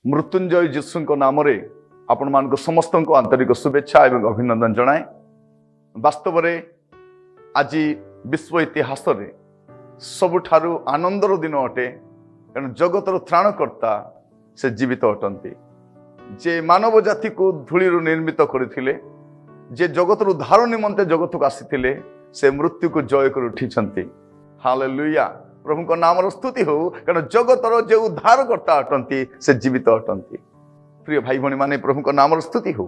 मृत्युंजय जीशु नाम आपण मान समस्त को आंतरिक शुभेच्छा एवं अभिनंदन जनाए। वास्तव में आज विश्व इतिहास रे सबुठारु आनंदर दिन अटे, कारण जगतर त्राणकर्ता से जीवित अटंती। जे मानव जाति को धूली निर्मित करथिले, जे जगतर उद्धार निमंते जगत को आसीथिले, से मृत्यु को जय कर उठिछंती। हालेलुया, प्रभु को नाम स्तुति हो, कारण जगतर जे उद्धारकर्ता अटंती से जीवित अटंती। प्रिय भाई भणी माने, प्रभु को नाम स्तुति हो।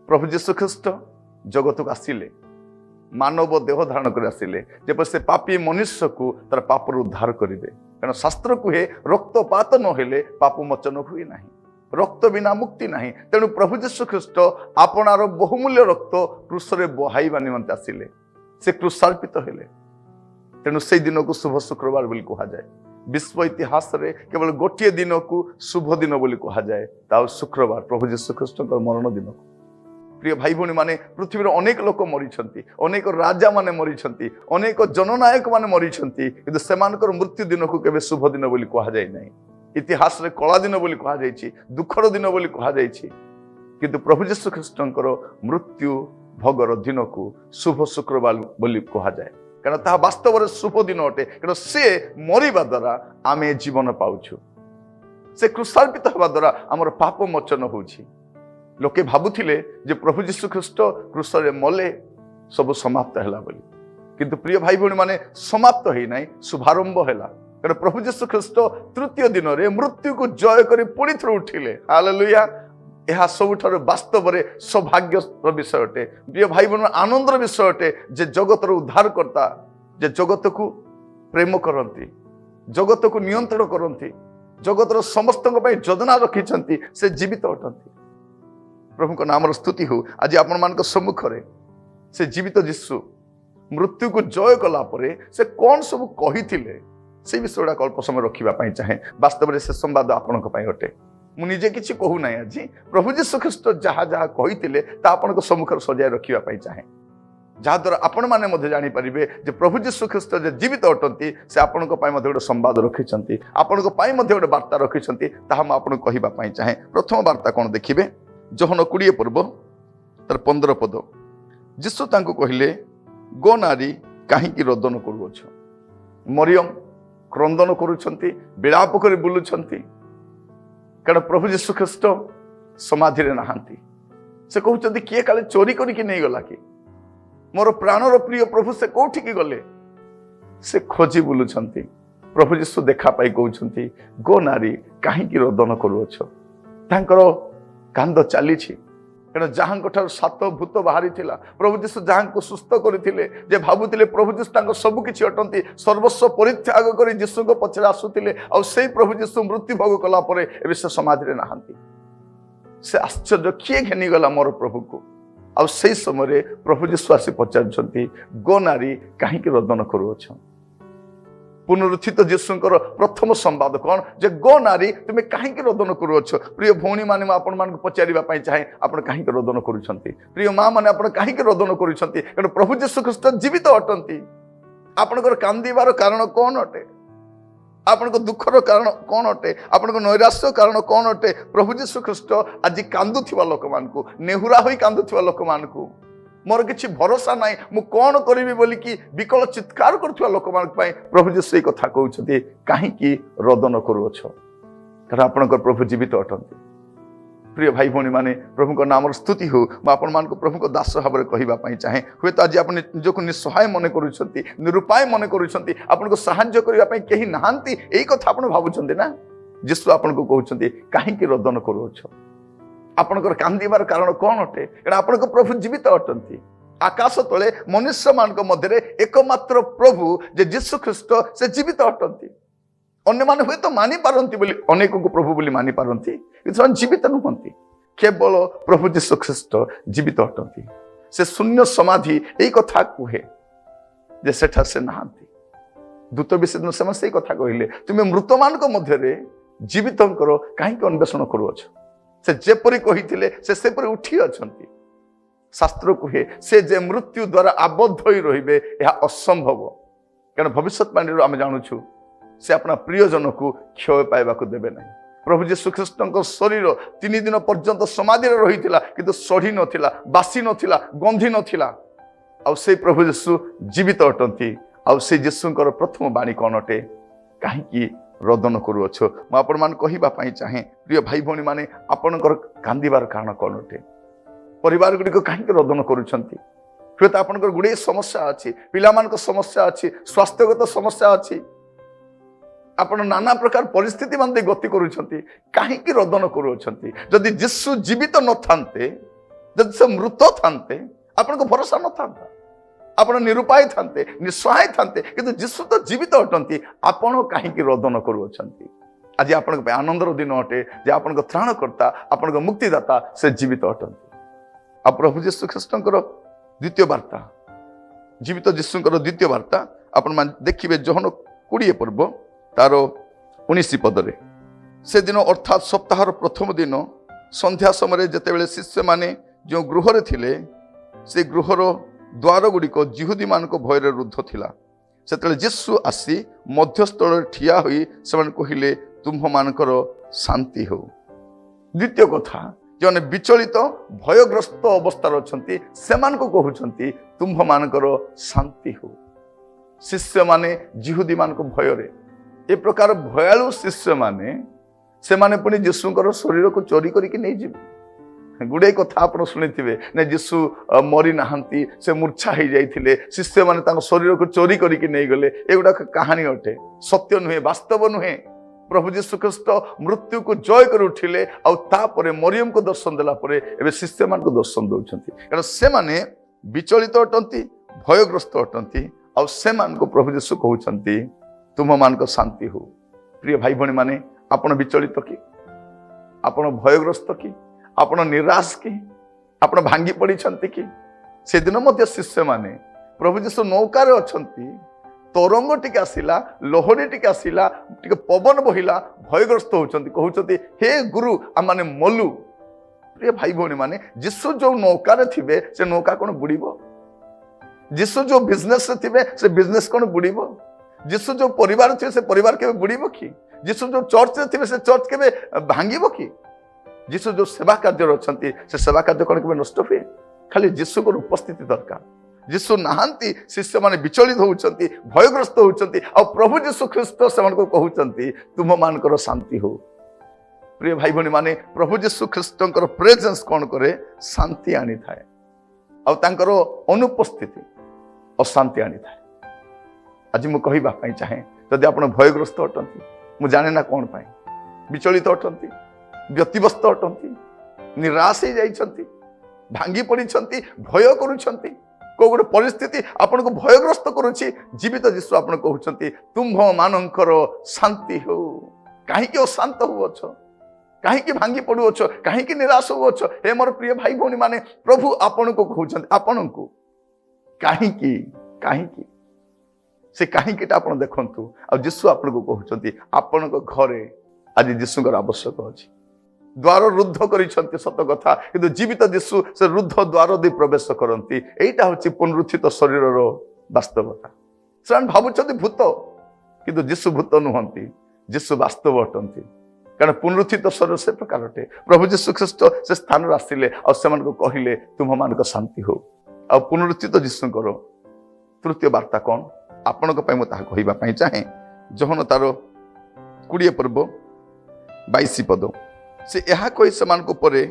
प्रभु यीशु ख्रीष्ट जगत को आसिले, मानव देह धारण कर आसिले, जेपर से पापी मनुष्य को तार पापर उद्धार करिवे। कारण शास्त्र कहे रक्तपात न हेले पाप मोचन हुए नहीं, रक्त बिना मुक्ति नहीं। तेणु प्रभु यीशु ख्रीष्ट आपणार बहुमूल्य रक्त क्रूसरे बहाइबा निमंते आसिले, से क्रूसार्पित हेले। तेणु से दिन को शुभ शुक्रवार बोली कहा जाए। विश्व इतिहास रे केवल गोटे दिन को शुभ दिन बोली कहा जाए, ता शुक्रवार, प्रभु यीशु ख्रीष्ट मरण दिन को। प्रिय भाई भणी माने, पृथ्वी अनेक लोक मरीछंती, अनेक राजा माने मरीछंती, अनेक जननायक माने मरीछंती, किंतु सेमानकर मृत्यु दिन को केबे शुभ दिन बोली कहा जाए नहीं। इतिहास रे कला दिन बोली कहा जायछि, दुखर दिन बोली कहा जायछि, किंतु प्रभु यीशु ख्रीष्टंकर मृत्यु भोगर दिन को शुभ शुक्रवार बोली कहा जाए। कारण ताहा वास्तव में शुभ दिन अटे, कारण से मरिबा द्वारा आमे जीवन पाउछु, से क्रूसार्पित होबा द्वारा हमर पाप मोचन होछि। लोके भाबुथिले जे प्रभु यीशु ख्रीष्ट क्रूसरे मले सब समाप्त हैला बोली, किंतु प्रिय भाई भणी माने समाप्त हेई नै, शुभारंभ हैला। कारण प्रभु यीशु ख्रीष्ट तृतीय दिन रे मृत्यु को जय करी पुणी थ्रू उठिले। हालेलुया, यह सबुठार वास्तव में सौभाग्य विषय अटे। प्रिय भाई बहन, आनंदर विषय अटे जे जगतर उद्धार करता, जे जगत को प्रेम करती, जगत को नियंत्रण करती, जगतर समस्त योजना रखिंट, से जीवित अटंती। प्रभु को नाम स्तुति हो। आज आपण मान सम्मुख रे से जीवित यीशु मृत्यु को जय कला परे से कौन सब कही से विषय अल्प समय रखा चाहे। वास्तव में से संवाद आपण अटे, मु निजे किसी कहू ना। आज प्रभु यीशु ख्रीष्ट जहाँ जहाँ कही आपण सम्मुख सजाय रखा चाहे, जहाद्वारा आपण मैंने जानीपारे जे प्रभु यीशु ख्रीष्ट जे जीवित अटंती, से आपण गोटे संवाद रखिंट, आपण गोटे वार्ता रखिंट, ताहा मुझे कहवाई चाहे। प्रथम वार्ता कौन देखिए, जोहन 20 पर्व तार 15 पद। यीशु तांको कहिले, गो नारी काहींकि रोदन करुअछ। मरियम क्रंदन करुछंती, विलाप कर बुलुछंती, कारण प्रभु यीशु ख्रीष्ट समाधि रे नहांती। से कहउछंती किए काले चोरी करिकि नहीं गला कि, मोर प्राणर प्रिय प्रभु से कोठी की गले, से खोजी बुलुछंती। प्रभु यीशु देखा पाई कहउछंती, गो नारी काहींकि रोदन करुअछ। तांकर कांद चली, कारण जहाँ सात भूत बाहरी थिला, प्रभु यीशु जहाँ को सुस्थ करथिले, जे भाबुथिले प्रभु यीशु सबु किछि अटंती, सर्वस्व परित्याग करी यीशु को पछरे आसुथिले, आ सेई प्रभु यीशु मृत्यु भोग कला परे एबे से समाधि रे नाहंती। से आश्चर्य, किए घेनी गला मोर प्रभु को। आ सेई समय प्रभु यीशु आसी पचारछंती, गो नारी काहींकि रोदन करुअछ। पुनरुत्थित यीशुंकर प्रथम संवाद कौन, जे गो नारी तुम कहीं रोदन करुअछ। प्रिय भौणी माने, आपण मान पचारिबा चाहे, आपण कहीं रोदन करुछंती। प्रिय माँ माने, आपण कहीं रोदन करुछंती, कारण प्रभु यीशु ख्रीष्ट जीवित अटंती। आपणकर कांदीबार कारण कौन अटे, आपणको दुखर कारण कौन अटे, आपणको नैराश्य कारण कौन अटे। प्रभु यीशु ख्रीष्ट आज कांदुथिबा लोक मानकु, नेहुरा होई कांदुथिबा लोक मानकु, मोर किछि भरोसा नाही, मु कौन करिवि बोली कि विकल चित्कार करथुवा लोक मान पई प्रभु यीशु कथा कहउछथि, काहींकि रोदन करुअछ, कारण आपणकर प्रभु जीवित अटंती। प्रिय भाई भौणी माने, प्रभु को नाम स्तुति हो। मु आपण मान को प्रभु को दास भाव में कहवा चाहे। हुए तो आज आपन निजको निसहाय मन करूछंती, निरुपाय मन करूछंती, आपन को सहाय्य करबा पई केही नाहंती, एई कथा आपण भाबुछंती ना। यीशु आपन को कहउछंती, काहींकि रोदन करुअछ। आपणकर कांदीबार कारण कौन अटे, कारण आपणको प्रभु जीवित अटंती। आकाश तले मनुष्य मान मध्य एकमात्र प्रभु जे यीशु ख्रीष्ट से जीवित अटंती। अन्य माने हुए तो मानि पारंती बोली, अनेक को प्रभु बोली मानि पारंती, किंतु जीवित नुहंती। केवल प्रभु यीशु ख्रीष्ट जीवित अटंती। से शून्य समाधि एई कथा कहे जे सेठा से नहांती। दूत विषय से कथा कहले, तुम मृत मान मध्य जीवित कहीं अन्वेषण करुअछ। से जेपरी कही से सेपरी उठी अछंती। शास्त्र कहे से जे मृत्यु द्वारा आबद्ध होई रहिबे, यह असंभव। कारण भविष्यवाणी आम जानूछु से अपना प्रियजन को क्षय पाइबा को देबे नहीं। प्रभु जीशु ख्रीष्ट शरीर 3 दिन पर्यंत समाधि रही किंतु सढ़ी नथिला, बासी नथिला, गंधी नथिला। आउ से प्रभु जीशु जीवित अटंती। आउ से जीशुंकर प्रथम बाणी कौन अटे? कहीं रोदन करुअछ? मु आपण मान कहिबा पई चाहे प्रिय भाई भौणी माने आपणकर कांदिबार कारण कौन अटे? परिवार गुडी को कहीं रोदन करूछंती? फिर तो आपणकर गुडे समस्या अछि, पिला मान को समस्या अछि, स्वास्थ्यगत समस्या अछि, आपण नाना प्रकार परिस्थिति मान दे गति करूछंती, कहीं रोदन करूछंती? जदि जीशु जीवित न थांते, जदि से मृत थांते, आपण को भरोसा न थांता, आपण निरुपाय थांते, निस्सहाय थांते, किंतु जीशु तो जीवित अटंती। आपण कहीं रोदन करूछंती? आज आपण आनंदर दिन अटे जे आपण त्राणकर्ता, आपण मुक्तिदाता से जीवित अटंती। आ प्रभु जीशु ख्रीष्टंकर द्वितीय वार्ता, जीवित जीशुंकर द्वितीय वार्ता आपण मान देखिबे जोहन 20 पर्व तार 19 पदरे। से दिन अर्थात सप्ताहर प्रथम दिन संध्या समय जेतेबेले शिष्य माने जो गृहरे थिले, से गृहर द्वार गुड़िक जिहुदी मान भयर रुद्ध थिला। सेतेबेले जीशु आसी मध्यस्थल ठिया होई से कहिले तुम्ह मानकर शांति हो। द्वितीय कथा, जो विचलित भयग्रस्त अवस्था अच्छी से कहते तुम्ह मानकर शांति हो। शिष्य माने जिहुदी मान भय ए प्रकार भयालु शिष्य माने से माने पुणी जीशुंकर शरीर को चोरी करके नहीं जीवे। गुड़े कथा आप शुणी ना जीशु मरी नहांती, से मूर्छा हो जाइए, शिष्य माने शरीर को चोरी करके नहीं गले। एगुड़ा कहानी अटे, सत्य नुहे, वास्तव नुहे। प्रभु जीशु ख्रीष्ट मृत्यु को जय कर उठिले, आउे मरियम को दर्शन देला परे एबे शिष्य मान को दर्शन दौरान, कारण से माने विचलित अटंती, भयग्रस्त अटंती। आउ से मान को प्रभु जीशु कहउछंती तुम मान को शांति हो। प्रिय भाई भणी माने आपण विचलित कि, आपण भयग्रस्त कि, आपण निराश कि, आपण भांगी पड़ी कि? से दिन मध्य शिष्य माने प्रभु जीशु नौकार अछंती, तरंग टिके आसिला, लहरी टिके आसिला, टिके पवन बहिला, भयग्रस्त होचंती, कहउछंती हे गुरु आम माने मलु। प्रिय भाई भौणी माने जीशु जो नौकार थिबे से नौका कोन बुड़ीबो? जीशु जो बिजनेस रे थिबे से बिजनेस कोन बुड़ीबो? जीशु जो परिवार थिबे से परिवार केबे बुड़ीबो कि? जीशु जो चर्च रे थिबे से चर्च केबे भांगीबो कि? जीशु जो सेवा कार्य अछंती से सेवा कार्य कोन केबे नष्ट हुए? खाली जीशु को उपस्थिति दरकार। जीशु नहांती, शिष्य माने विचलित होउछंती, भयग्रस्त होउछंती, आ प्रभु जीशु ख्रीष्ट सेमान को कहउछंती तुम मानकर शांति हो। प्रिय भाई भणी माने प्रभु जीशु ख्रीष्टंकर प्रेजेंस कोन करे? शांति आनी थाए। आ तांकर अनुपस्थिति अशांति आनी थाए। आज मु कहिबा पई चाहे जदि आपण भयग्रस्त अटंती, मु जाने ना कोन पई, विचलित अटंती, व्यतिव्यस्त अटंती, निराश हो जाइछंती, भांगी पड़िछंती, भय करूछंती, को गोटे परिस्थिति आपण को भयग्रस्त करुछि, जीवित जीशु आपण कहउछंती तुम्भ मानकर शांति हो। काहे अशांत होउछ? काहे भांगी पड़ुछ? काहे निराश होउछ? हे मोर प्रिय भाई भौणी माने प्रभु आपण को कहउछंती आपण को काहे से काहीटा आपण देखंतु। आ जीशु आपण को कहउछंती आपण को घरे आज जीशुंकर आवश्यक अछि। द्वार रुद्ध करिसंती सत कथा, किंतु जीवित जीशु से रुद्ध द्वार दे प्रवेश करंती। एटा होछि पुनरुत्थित शरीरर वास्तवता। से भाबुछंती भूत, किंतु जीशु भूत नुहंती, जीशु वास्तव अटंती। कारण पुनरुत्थित शरीर से प्रकार अटे। प्रभु जीशु ख्रीष्ट से स्थान आसिले और से को कहिले तुम मान को शांति हो। आ पुनरुत्थित जीशुंकर तृतीय वार्ता कौन आपण मु ताहा कहिबा पई चाहे। जोहन तार 20 पर्व 22 पद, से यह कही से परे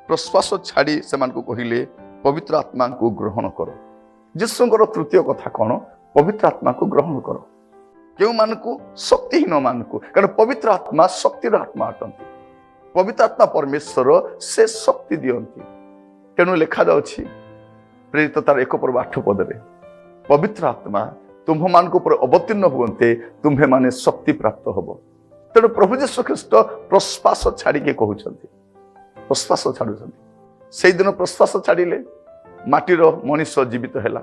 प्रश्वास छाड़ी से कहिले पवित्र आत्मा को ग्रहण कर। जीशुंकर तृतीय कथा कौन? पवित्र आत्मा को ग्रहण कर। क्यों मानकु? शक्तिहीन मानकु, कारण पवित्र आत्मा शक्तिर आत्मा अटंती। पवित्र आत्मा परमेश्वर से शक्ति दियंती। तेणु लिखा जाउछि प्रेरित तार 1 पर्व 8 पदरे, पवित्र आत्मा तुम्ह मान को अवतीर्ण हुए तुम्हें माने शक्ति प्राप्त होबो। तेणु प्रभु जीशु ख्रीष्ट प्रश्वास छाड़ी कहउछंती, प्रश्वास छाड़ुछंती। से दिन प्रश्वास छाड़िले माटीर मनीष जीवित हैला।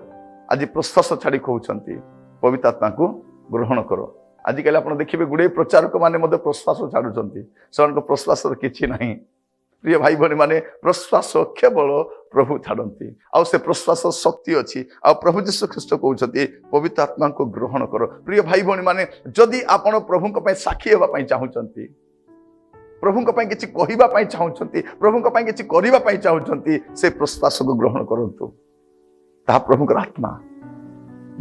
आज प्रश्वास छाड़ी कहउछंती पवित्र आत्मा को ग्रहण करो। आजिकल आप देखिए गुड़े प्रचारक माने प्रश्वास छाड़ुछंती, से प्रश्वास किछि नहीं। प्रिय भाई भणी माने प्रश्वास केवल प्रभु छाड़ती। आउ से प्रश्वास शक्ति अच्छी। आ प्रभु जीशु ख्रीष्ट कहते पवित्र आत्मा को ग्रहण कर। प्रिय भाई भणी माने जदि आपण प्रभु साक्षी होगा चाहूँगी, प्रभु किसी कहवाई चाहते प्रभु किसी करने चाहते से प्रश्वास को ग्रहण करतु ता प्रभुकर आत्मा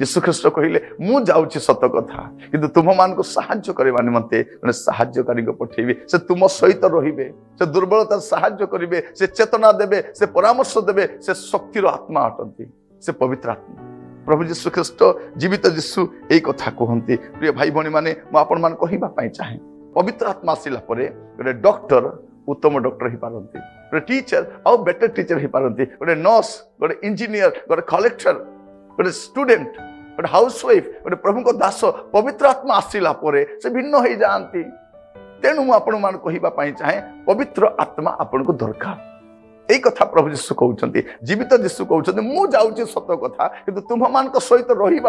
यीशु ख्रीष्ट कहले मु जाऊँ सत कथा किंतु तुम मान को साहाय्य करने निमंते साहाय्यकारी को पठेबी से तुम सहित रे से दुर्बलता साहाय्य करेंगे से चेतना देवे से परामर्श देवे से शक्तिर आत्मा अटंती से पवित्र आत्मा प्रभु जीशु ख्रीष्ट जीवित जीशु यही कथा कहते प्रिय भाई भौणी मैंने मुझे चाहे पवित्र आत्मा आसला गोटे डॉक्टर उत्तम डॉक्टर हो पारती गोटे टीचर आउ बेटर टीचर हो पारती गोटे नर्स गोटे इंजीनियर गोटे कलेक्टर गोटे स्टूडेंट गोटे हाउसवाइफ गोटे प्रभु को दास पवित्र आत्मा आसला से भिन्न हो जाती तेणु मुझे चाहे पवित्र आत्मा आपन को दरकार यही कथा प्रभु जीशु कहते जीवित जीशु कहते मु जाऊँ सत कथा कि तुम मान सहित रही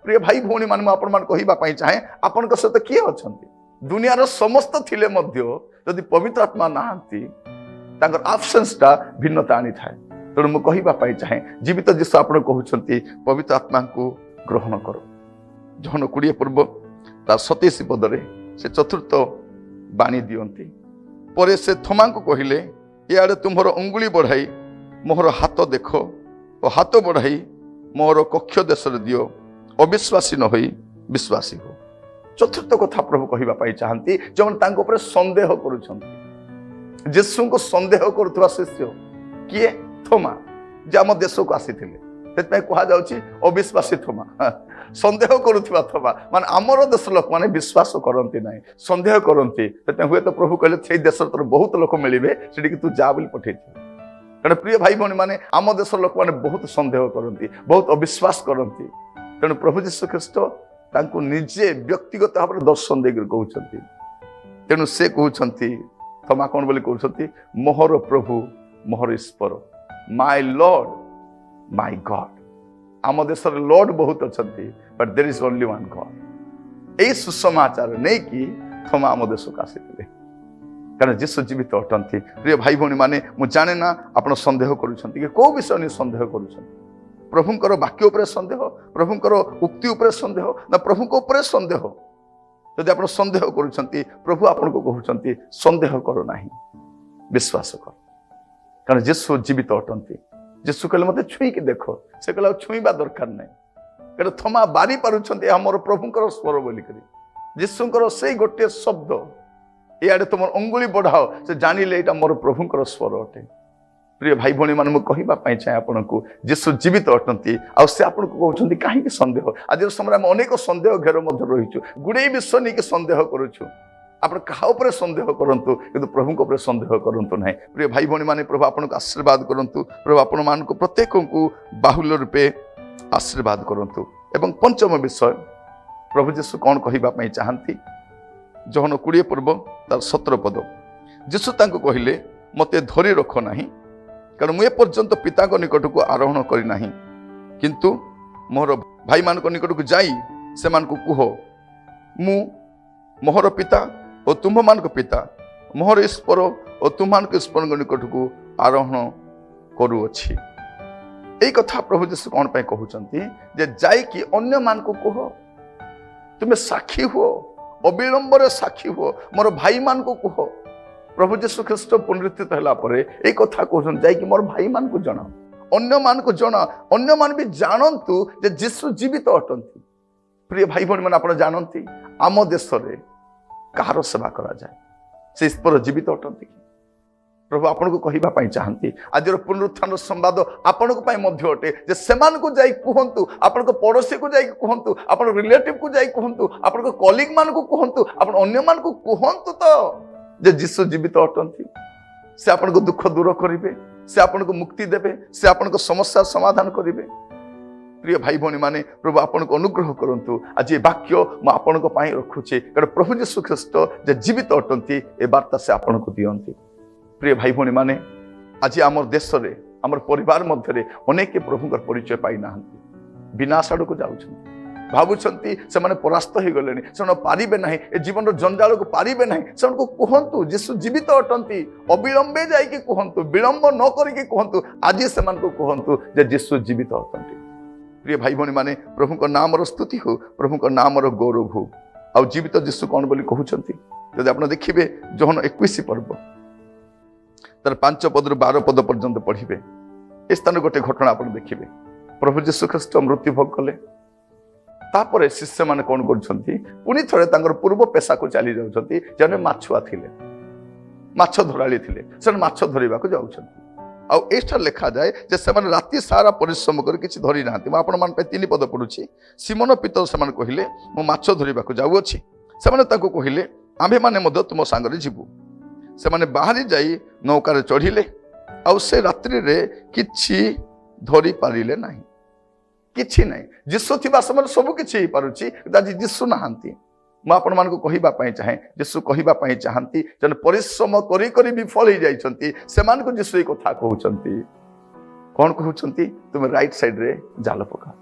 प्रिय भाई भौणी मान कहवाई चाहे आपण सहित किए अच्छा दुनियार समस्त थिले जदि पवित्र आत्मा नहांती आब्सेंसटा भिन्नता आनी थाए तेणु मुझे कहवाई चाहे जीवित जीशु आप कहते पवित्र आत्मा को ग्रहण कर जहन 20 पूर्व तार 27 पदरे से चतुर्थ बाणी दियंती परे से थोमा को कहले इे तुम्हार अंगुली बढ़ाई मोहर हाथ देख और हाथ बढ़ाई मोहर कक्ष देश दियो अविश्वासी न होई विश्वासी हो चतुर्थ कथा प्रभु कहवाई चाहती जो मैंने सन्देह कर जीशु को सन्देह करुवा शिष्य किए थोमा जे आम देश को आसी कहुच्छी अविश्वासी थोमा सन्देह करुवा थोमा मान आमर देश लोक मैंने विश्वास करती ना सन्देह करती हुए तो प्रभु कहले से देश तोर बहुत लोक मिले से तू जा बोली पठे कारण प्रिय भाई भौणी मैंने आम देश लोक मैंने बहुत सन्देह करती बहुत अविश्वास करती तेणु प्रभु जीशु ख्रीष्ट निजे व्यक्तिगत भाव में दर्शन देकर कहते तेणु से कहते थोमा कौन बोली कहते मोहर प्रभु मोहर ईश्वर माय लॉर्ड माय गॉड आम देश लॉर्ड बहुत अच्छा but there is only one god यही सुसमाचार नहीं कि थोमा आम देश को आसी कारण जीशु जीवित अटंती प्रिय भाई भौणी मैंने मुझे जाने ना आप सन्देह करुँच कौ विषय नहीं सन्देह कर प्रभुंकर वाक्य उपर सन्देह प्रभुंकर उक्ति उपर सन्देह ना प्रभु उपर सन्देह जदि आप सन्देह करुँच प्रभु आपन को कहते सन्देह करो ना विश्वास कर कारण जीशु जीवित अटंती जीशु कहले मत छुईकी देख से कहला छुईबा दरकार नहीं कारण थोमा बारी पारुछंती हमर प्रभुंकर स्वर बोलिक जीशुंकर से गोटे शब्द इे तुम अंगुली बढ़ाओ से जानिले यहाँ मोर प्रभुंकर स्वर अटे प्रिय भाई भौणी मान कहवाई चाहे आपन को जीशु जीवित अटंती आ से आपन को कहते कहीं सन्देह आज समय आम अनेक सन्देह घेर रहीचु गुड़े विषय नहीं सन्देह करुचु आप क्या सन्देह करूँ कि प्रभु सन्देह करूँ ना प्रिय भाई भौणी मैंने प्रभु आपन को आशीर्वाद करूँ प्रभु आपण मान प्रत्येक को बाहुल्य रूपे आशीर्वाद करूँ एवं पंचम विषय प्रभु जीशु कौन कहवाई चाहती जहन 20 पूर्व तार 17 पद जीशु कहले मते धरी रख ना कारण मुझे पर्यंत पिता निकट को आरोहण करना किंतु मोहर भाई मान निकट को जाई से मान को कह मु मोहर पिता और तुम्भ मान पिता मोहर ईश्वर और तुम मान ईश्वर निकट को आरोहण करुअछि यही कथा प्रभु जीशु कौन पे कहउछंती जे जाई कि अन्य मान को कह तुम्हें साक्षी हुओ अविलंबर साक्षी हुओ मोर भाई मान को कह प्रभु जीशु ख्रीष्ट पुनरुत्थित होला परे ए कथा कहउछन जाई कि मोर भाई मान को जणा अन्य मान को जणा अन्य मान भी जानंतु जे जीशु जीवित अटंती प्रिय भाई भौणी मैंने आप जानती आम देश रे कहार सेवा करा जाए से ईश्वर जीवित अटंती प्रभु आपन को कहवाई चाहती आज पुनरुत्थान संवाद आपण को अटे जे सेमान को जाई कहतु आपण को पड़ोसी को जाई कहतु आपण रिलेटिव को जाई कहतु आपण को कलीग मान को कहतु आपण अन्य मान को कहतु तो जे जीशु जीवित अटंती से आपण को दुख दूर करेंगे से आपण को मुक्ति देवे से आपण को समस्या समाधान करेंगे प्रिय भाई भौणी माने प्रभु आपन को अनुग्रह करंतु आज ये वाक्य मैं आपन को पाई रखुचे कारण प्रभु जीशु ख्रीष्ट जे जीवित अटंती ए वार्ता से आपन को दियंती प्रिय भाई भौणी माने आज आम देश रे आम परिवार मध्य अनेक प्रभुंकर परिचय पाई ना विनाश आड़ को जाउछंती भावुंट से परास्त हो गले से पारे ना ए जीवन जंजाल को पारे ना से कहतु जीशु जीवित अटंती अविलंबे जाइए कहतु विलंब न करके कहतु आज से कहतु जे जीशु जीवित अटंती प्रिय भाई भौणी माने प्रभु नाम स्तुति हो प्रभु नाम गौरव हो आ जीवित जीशु कौन बोली कहउछंती ଯଦି ଆପଣ ଦେଖିବେ ଯୋହନ 21 पर्व ତାର 5 ପଦରୁ 12 ପଦ ପର୍ଯ୍ୟନ୍ତ ପଢିବେ ଏ ସ୍ଥାନ ଗୋଟେ ଘଟଣା ଆପଣ ଦେଖିବେ। ପ୍ରଭୁ ଯୀଶୁ ଖ୍ରୀଷ୍ଟ ମୃତ୍ୟୁ ଭୋଗ କଲେ, ତାପରେ ଶିଷ୍ୟମାନେ କ'ଣ କରୁଛନ୍ତି, ପୁଣି ଥରେ ତାଙ୍କର ପୂର୍ବ ପେଶାକୁ ଚାଲି ଯାଉଛନ୍ତି। ଜଣେ ମାଛୁଆ ଥିଲେ, ମାଛ ଧରାଳି ଥିଲେ, ସେମାନେ ମାଛ ଧରିବାକୁ ଯାଉଛନ୍ତି। ଆଉ ଏଇଟା ଲେଖାଯାଏ ଯେ ସେମାନେ ରାତି ସାରା ପରିଶ୍ରମ କରି କିଛି ଧରି ନାହାନ୍ତି। ମୁଁ ଆପଣମାନଙ୍କ ପାଇଁ 3 ପଦ ପଢୁଛି। ସିମୋନ ପିତର ସେମାନେ କହିଲେ, ମୁଁ ମାଛ ଧରିବାକୁ ଯାଉଅଛି। ସେମାନେ ତାଙ୍କୁ କହିଲେ, ଆମ୍ଭେମାନେ ମଧ୍ୟ ତୁମ ସାଙ୍ଗରେ ଯିବୁ। ସେମାନେ ବାହାରି ଯାଇ ନୌକାରେ ଚଢ଼ିଲେ, ଆଉ ସେ ରାତ୍ରିରେ କିଛି ଧରି ପାରିଲେ ନାହିଁ। କିଛି ନାହିଁ। ଯୀଶୁ ଥିବା ସମୟରେ ସବୁ କିଛି ହେଇପାରୁଛି, କିନ୍ତୁ ଆଜି ଯୀଶୁ ନାହାନ୍ତି। ମୁଁ ଆପଣମାନଙ୍କୁ କହିବା ପାଇଁ ଚାହେଁ, ଯୀଶୁ କହିବା ପାଇଁ ଚାହାନ୍ତି, ଜଣେ ପରିଶ୍ରମ କରି କରି ବିଫଳ ହେଇଯାଇଛନ୍ତି, ସେମାନଙ୍କୁ ଯୀଶୁ ଏଇ କଥା କହୁଛନ୍ତି। କ'ଣ କହୁଛନ୍ତି? ତୁମେ ରାଇଟ୍ ସାଇଡ୍ରେ ଜାଲ ପକାଅ,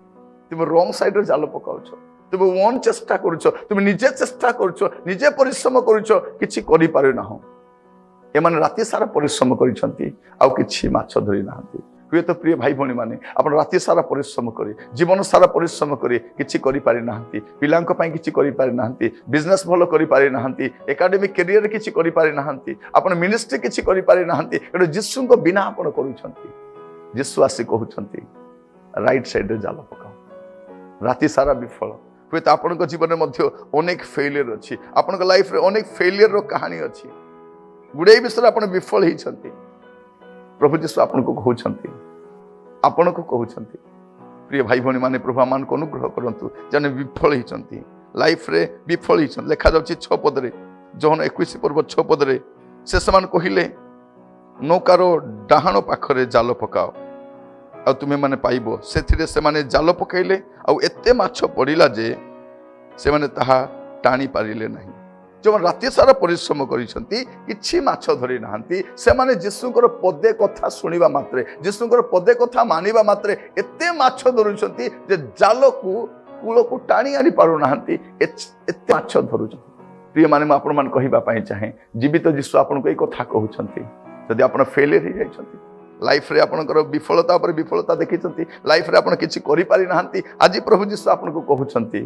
ତୁମେ ରଙ୍ଗ ସାଇଡ୍ରେ ଜାଲ ପକାଉଛ, ତୁମେ ଓନ୍ ଚେଷ୍ଟା କରୁଛ, ତୁମେ ନିଜେ ଚେଷ୍ଟା କରୁଛ, ନିଜେ ପରିଶ୍ରମ କରୁଛ, କିଛି କରିପାରୁନାହଁ। ଏମାନେ ରାତି ସାରା ପରିଶ୍ରମ କରିଛନ୍ତି, ଆଉ କିଛି ମାଛ ଧରି ନାହାନ୍ତି। ହୁଏତ ପ୍ରିୟ ଭାଇ ଭଉଣୀ ମାନେ ଆପଣ ରାତି ସାରା ପରିଶ୍ରମ କରି, ଜୀବନ ସାରା ପରିଶ୍ରମ କରି କିଛି କରିପାରି ନାହାନ୍ତି, ପିଲାଙ୍କ ପାଇଁ କିଛି କରିପାରି ନାହାନ୍ତି, ବିଜନେସ୍ ଭଲ କରିପାରି ନାହାନ୍ତି, ଏକାଡେମିକ୍ କ୍ୟାରିୟର କିଛି କରିପାରି ନାହାନ୍ତି, ଆପଣ ମିନିଷ୍ଟ୍ରି କିଛି କରିପାରି ନାହାନ୍ତି। ଏଟା ଯୀଶୁଙ୍କ ବିନା ଆପଣ କରୁଛନ୍ତି। ଯୀଶୁ ଆସି କହୁଛନ୍ତି, ରାଇଟ୍ ସାଇଡ୍ରେ ଜାଲ ପକାଅ। ରାତି ସାରା ବିଫଳ। ହୁଏତ ଆପଣଙ୍କ ଜୀବନରେ ମଧ୍ୟ ଅନେକ ଫେଲିୟର ଅଛି, ଆପଣଙ୍କ ଲାଇଫରେ ଅନେକ ଫେଲିୟରର କାହାଣୀ ଅଛି, ଗୁଡ଼ାଏ ବିଷୟରେ ଆପଣ ବିଫଳ ହେଇଛନ୍ତି। ପ୍ରଭୁ ଯୀଶୁ ଆପଣଙ୍କୁ କହୁଛନ୍ତି, ପ୍ରିୟ ଭାଇ ଭଉଣୀ ମାନେ, ପ୍ରଭୁ ଆମମାନଙ୍କୁ ଅନୁଗ୍ରହ କରନ୍ତୁ। ଜଣେ ବିଫଳ ହେଇଛନ୍ତି, ଲାଇଫରେ ବିଫଳ ହେଇଛନ୍ତି। ଲେଖାଯାଉଛି 6 ପଦରେ, ଯୋହନ 21 पर्व 6 ପଦରେ, ସେ ସେମାନେ କହିଲେ, ନୌକାର ଡାହାଣ ପାଖରେ ଜାଲ ପକାଅ, ଆଉ ତୁମେ ମାନେ ପାଇବ। ସେଥିରେ ସେମାନେ ଜାଲ ପକାଇଲେ, ଆଉ ଏତେ ମାଛ ପଡ଼ିଲା ଯେ ସେମାନେ ତାହା ଟାଣି ପାରିଲେ ନାହିଁ। ଯେଉଁମାନେ ରାତି ସାରା ପରିଶ୍ରମ କରିଛନ୍ତି, କିଛି ମାଛ ଧରି ନାହାନ୍ତି, ସେମାନେ ଯୀଶୁଙ୍କର ପଦେ କଥା ଶୁଣିବା ମାତ୍ରେ, ଯୀଶୁଙ୍କର ପଦେ କଥା ମାନିବା ମାତ୍ରେ ଏତେ ମାଛ ଧରୁଛନ୍ତି ଯେ ଜାଲକୁ କୂଳକୁ ଟାଣି ଆଣି ପାରୁନାହାନ୍ତି, ଏତେ ମାଛ ଧରୁଛନ୍ତି। ପ୍ରିୟମାନେ, ମୁଁ ଆପଣମାନଙ୍କୁ କହିବା ପାଇଁ ଚାହେଁ, ଜୀବିତ ଯୀଶୁ ଆପଣଙ୍କୁ ଏଇ କଥା କହୁଛନ୍ତି। ଯଦି ଆପଣ ଫେଲିୟର ହେଇଯାଇଛନ୍ତି, ଲାଇଫରେ ଆପଣଙ୍କର ବିଫଳତା ଉପରେ ବିଫଳତା ଦେଖିଛନ୍ତି, ଲାଇଫରେ ଆପଣ କିଛି କରିପାରି ନାହାନ୍ତି, ଆଜି ପ୍ରଭୁ ଯୀଶୁ ଆପଣଙ୍କୁ କହୁଛନ୍ତି,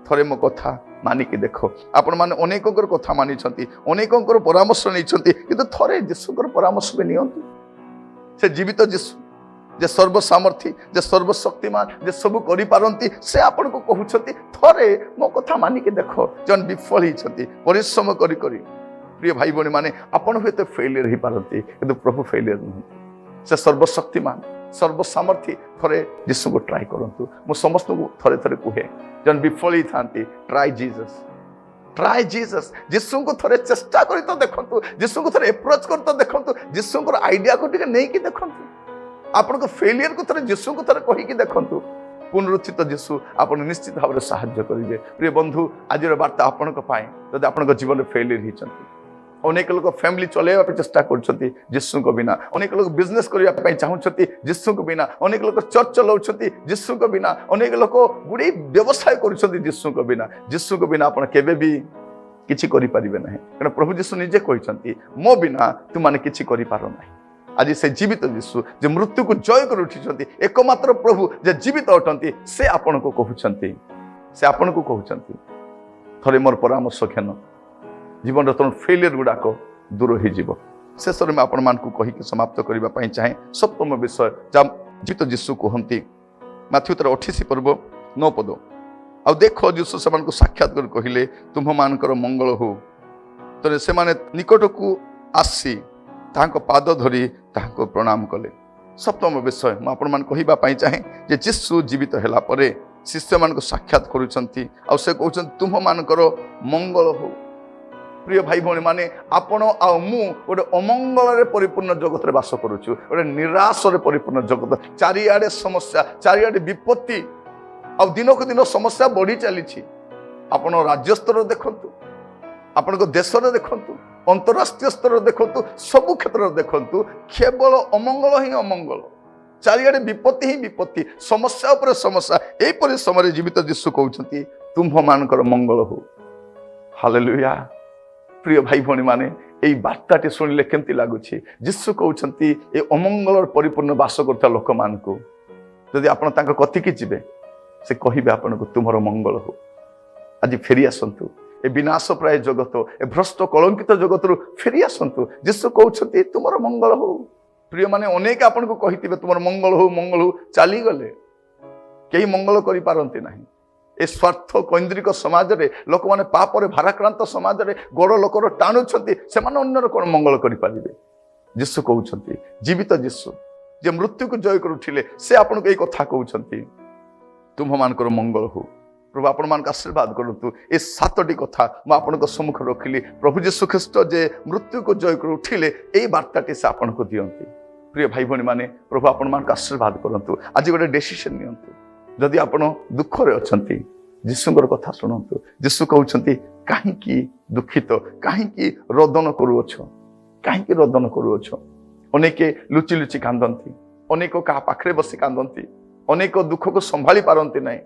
ଥରେ ମୋ କଥା ମାନିକି ଦେଖ। ଆପଣମାନେ ଅନେକଙ୍କର କଥା ମାନିଛନ୍ତି, ଅନେକଙ୍କର ପରାମର୍ଶ ନେଇଛନ୍ତି, କିନ୍ତୁ ଥରେ ଯୀଶୁଙ୍କର ପରାମର୍ଶ ବି ନିଅନ୍ତୁ। ସେ ଜୀବିତ ଯୀଶୁ, ଯେ ସର୍ବସାମର୍ଥୀ, ଯେ ସର୍ବଶକ୍ତିମାନ, ଯେ ସବୁ କରିପାରନ୍ତି, ସେ ଆପଣଙ୍କୁ କହୁଛନ୍ତି, ଥରେ ମୋ କଥା ମାନିକି ଦେଖ। ଜଣେ ବିଫଳ ହେଇଛନ୍ତି ପରିଶ୍ରମ କରି କରି। ପ୍ରିୟ ଭାଇ ଭଉଣୀ ମାନେ, ଆପଣ ହୁଏତ ଫେଲିୟର ହେଇପାରନ୍ତି, କିନ୍ତୁ ପ୍ରଭୁ ଫେଲିୟର ନୁହନ୍ତି। ସେ ସର୍ବଶକ୍ତିମାନ, ସର୍ବସାମର୍ଥୀ। ଥରେ ଯୀଶୁଙ୍କୁ ଟ୍ରାଏ କରନ୍ତୁ। ମୁଁ ସମସ୍ତଙ୍କୁ ଥରେ ଥରେ କୁହେ, ଜଣେ ବିଫଳ ହେଇଥାନ୍ତି, ଟ୍ରାଏ ଜିସସ୍, ଟ୍ରାଏ ଜିସସ୍। ଯୀଶୁଙ୍କୁ ଥରେ ଚେଷ୍ଟା କରି ତ ଦେଖନ୍ତୁ, ଯୀଶୁଙ୍କୁ ଥରେ ଏପ୍ରୋଚ୍ କରି ତ ଦେଖନ୍ତୁ, ଯୀଶୁଙ୍କର ଆଇଡିଆକୁ ଟିକେ ନେଇକି ଦେଖନ୍ତୁ, ଆପଣଙ୍କ ଫେଲିୟରକୁ ଥରେ ଯୀଶୁଙ୍କୁ ଥରେ କହିକି ଦେଖନ୍ତୁ। ପୁନରୁତ୍ଥିତ ଯୀଶୁ ଆପଣ ନିଶ୍ଚିତ ଭାବରେ ସାହାଯ୍ୟ କରିବେ। ପ୍ରିୟ ବନ୍ଧୁ, ଆଜିର ବାର୍ତ୍ତା ଆପଣଙ୍କ ପାଇଁ। ଯଦି ଆପଣଙ୍କ ଜୀବନରେ ଫେଲିୟର ହେଇଛନ୍ତି, ଅନେକ ଲୋକ ଫ୍ୟାମିଲି ଚଲେଇବା ପାଇଁ ଚେଷ୍ଟା କରୁଛନ୍ତି ଯୀଶୁଙ୍କ ବିନା, ଅନେକ ଲୋକ ବିଜନେସ୍ କରିବା ପାଇଁ ଚାହୁଁଛନ୍ତି ଯୀଶୁଙ୍କ ବିନା, ଅନେକ ଲୋକ ଚର୍ଚ୍ଚ ଚଲାଉଛନ୍ତି ଯୀଶୁଙ୍କ ବିନା, ଅନେକ ଲୋକ ଗୁଡ଼ିଏ ବ୍ୟବସାୟ କରୁଛନ୍ତି ଯୀଶୁଙ୍କ ବିନା। ଯୀଶୁଙ୍କ ବିନା ଆପଣ କେବେ ବି କିଛି କରିପାରିବେ ନାହିଁ, କାରଣ ପ୍ରଭୁ ଯୀଶୁ ନିଜେ କହିଛନ୍ତି, ମୋ ବିନା ତୁମାନେ କିଛି କରିପାର ନାହିଁ। ଆଜି ସେ ଜୀବିତ ଯୀଶୁ, ଯେ ମୃତ୍ୟୁକୁ ଜୟ କରି ଉଠିଛନ୍ତି, ଏକମାତ୍ର ପ୍ରଭୁ ଯେ ଜୀବିତ ଅଟନ୍ତି, ସେ ଆପଣଙ୍କୁ କହୁଛନ୍ତି, ଥରେ ମୋର ପରାମର୍ଶ ଘେନ, ଜୀବନର ତମ ଫେଲିୟର ଗୁଡ଼ାକ ଦୂର ହେଇଯିବ। ଶେଷରେ ମୁଁ ଆପଣମାନଙ୍କୁ କହିକି ସମାପ୍ତ କରିବା ପାଇଁ ଚାହେଁ 7ମ ବିଷୟ, ଯାହା ଜୀବିତ ଯୀଶୁ କୁହନ୍ତି। ମାଥ୍ୟୁ 28 पर्व 9 ପଦ, ଆଉ ଦେଖ ଯୀଶୁ ସେମାନଙ୍କୁ ସାକ୍ଷାତ କରି କହିଲେ, ତୁମ୍ଭମାନଙ୍କର ମଙ୍ଗଳ ହଉ। ତେଣୁ ସେମାନେ ନିକଟକୁ ଆସି ତାହାଙ୍କ ପାଦ ଧରି ତାହାଙ୍କୁ ପ୍ରଣାମ କଲେ। 7ମ ବିଷୟ ମୁଁ ଆପଣମାନଙ୍କୁ କହିବା ପାଇଁ ଚାହେଁ ଯେ ଯୀଶୁ ଜୀବିତ ହେଲା ପରେ ଶିଷ୍ୟମାନଙ୍କୁ ସାକ୍ଷାତ କରୁଛନ୍ତି, ଆଉ ସେ କହୁଛନ୍ତି, ତୁମ୍ଭମାନଙ୍କର ମଙ୍ଗଳ ହଉ। ପ୍ରିୟ ଭାଇ ଭଉଣୀ ମାନେ, ଆପଣ ଆଉ ମୁଁ ଗୋଟେ ଅମଙ୍ଗଳରେ ପରିପୂର୍ଣ୍ଣ ଜଗତରେ ବାସ କରୁଛୁ, ଗୋଟେ ନିରାଶରେ ପରିପୂର୍ଣ୍ଣ ଜଗତ। ଚାରିଆଡ଼େ ସମସ୍ୟା, ଚାରିଆଡ଼େ ବିପତ୍ତି, ଆଉ ଦିନକୁ ଦିନ ସମସ୍ୟା ବଢ଼ି ଚାଲିଛି। ଆପଣ ରାଜ୍ୟ ସ୍ତରରେ ଦେଖନ୍ତୁ, ଆପଣଙ୍କ ଦେଶରେ ଦେଖନ୍ତୁ, ଅନ୍ତରାଷ୍ଟ୍ରୀୟ ସ୍ତରରେ ଦେଖନ୍ତୁ, ସବୁ କ୍ଷେତ୍ରରେ ଦେଖନ୍ତୁ, କେବଳ ଅମଙ୍ଗଳ ହିଁ ଅମଙ୍ଗଳ, ଚାରିଆଡ଼େ ବିପତ୍ତି ହିଁ ବିପତ୍ତି, ସମସ୍ୟା ଉପରେ ସମସ୍ୟା। ଏହିପରି ସମୟରେ ଜୀବିତ ଯୀଶୁ କହୁଛନ୍ତି, ତୁମ୍ଭମାନଙ୍କର ମଙ୍ଗଳ ହଉ। ହାଲେଲୁୟା। ପ୍ରିୟ ଭାଇ ଭଉଣୀ ମାନେ, এই ବାର୍ତ୍ତାଟି ଶୁଣିଲେ କେମିତି ଲାଗୁଛି? ଯୀଶୁ କହୁଛନ୍ତି, ଏ ଅମଙ୍ଗଳର ପରିପୂର୍ଣ୍ଣ ବାସ କରୁଥିବା ଲୋକମାନଙ୍କୁ ଯଦି ଆପଣ ତାଙ୍କ କତିକି ଯିବେ, ସେ କହିବେ ଆପଣଙ୍କୁ, ତୁମର ମଙ୍ଗଳ ହଉ। ଆଜି ଫେରି ଆସନ୍ତୁ, ए विनाश प्राय जगत ए भ्रष्ट कलंकित जगत फेरी आसतु जीशु कहते तुमर मंगल हो। प्रिय माने अनेक आपन को कहिथिबे तुमर मंगल हो चली गले कई मंगल करि पारंती नाही। ए स्वार्थ कैंद्रिक समाज रे लोक माने पाप रे भाराक्रांत समाज रे गोड़ लोकर टाणुछंती से माने अन्यर कोन मंगल करि पारिबे। जीशु कहउछंती जीवित जीशु जे मृत्यु को जय कर उठिले से आपन को ए कथा कहउछंती तुम मानकर मंगल हो। प्रभु आपण मान आशीर्वाद करतु ए सातटी कथा मैं आपण को सम्मुख रखिली। प्रभु जीशु ख्रीष्ट जे मृत्यु को जय कर उठिले ए वार्ताटी से आपण को दियंती। प्रिय भाई भणी माने प्रभु आपण मान आशीर्वाद करतु। आज गोटे डिसीजन नियंतु जदि आपण दुख रे अछंती जीशुंकर कथा सुनंतु। जीशु कहउछंती काहेकि दुखित काहेकि रोदन करूअछ काहेकि रोदन करूअछ। अनेके लुचि लुचि कांदंती अनेक का पाखरे बसी कांदंती अनेक दुख को संभाली पारंती नाही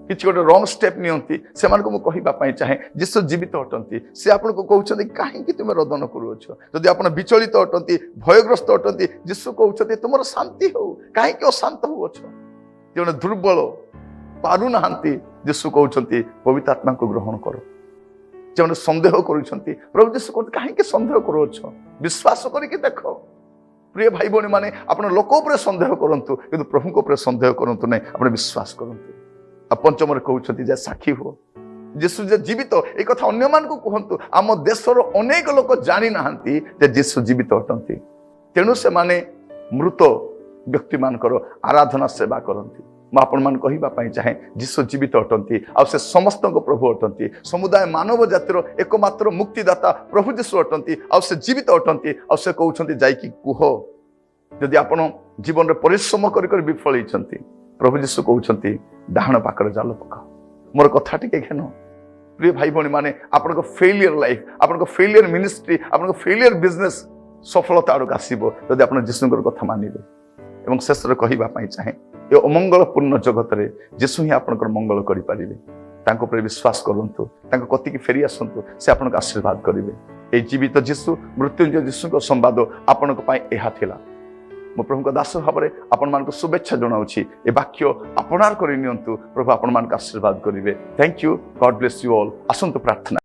किछि गोटे रॉन्ग स्टेप नियंती से मानको मु कहिबा पई चाहे जीशु जीवित अटंती। से आपण को कहउछंती काहेकि तुमे रोदन करूअछ जदि आपण विचलित अटंती भयग्रस्त अटंती जीशु कहउछंती तुमर शांति हो काहेकि अशांत होअछ। जने दुर्बल पारु नाहंती जीशु कहउछंती पवित्र आत्मा को ग्रहण करो। जने संदेह करूछंती प्रभु जीशु कहते काहेकि संदेह करूअछ विश्वास करिके देखो। प्रिय भाई भणी माने आपण लोक ऊपर संदेह करंतु किंतु प्रभु को ऊपर संदेह करंतु नै आपण विश्वास करंतु। आ पंचम रे कहउछंती जे साक्षी हो जीशु जे जीवित ए कथा अन्य मान को कहंतु। आम देशर अनेक लोक जानि नाहंती जे जीशु जीवित अटंती तेणु से माने मृत व्यक्ति मानकर आराधना सेवा करंती। मैं आपण मान कहिबा पई चाहे जीशु जीवित अटंती आ से समस्त को प्रभु अटंती। समुदाय मानव जातिर एकमात्र मुक्तिदाता प्रभु जीशु अटंती आ से जीवित अटंती आ से कहउछंती जाई कि कुह जदि आपण जीवन रे परिश्रम करि करि विफल हिचंती प्रभु जीशु कहउछंती डाहण पाकर जाल पका। मोर कथा टिके घेनो प्रिय भाई भणी माने आपण को फेलियर लाइफ आपण को फेलियर मिनिस्ट्री आपण को फेलियर बिजनेस सफलता आड़क आसीबो जदि आपण जीशुंकर कथा मानिबे। एवं शेष रे कहिबा पई चाहे ए अमंगलपूर्ण जगत रे जीशु ही आपनकर मंगल करि पारिबे। तांको पर विश्वास करंतु तांको कति की फेरी आसंतु से आपनक आशीर्वाद करिवे। ए जीवित जीशु मृत्युंजय जीशु को संवाद आपनक पई एहा थिला। मो प्रभु को दास भाव आपण मान को शुभेच्छा जनाउछि ए वाक्य आपणार करि नियंतु प्रभु आपण मान को आशीर्वाद करिवे। Thank you God bless you all. आसंतु प्रार्थना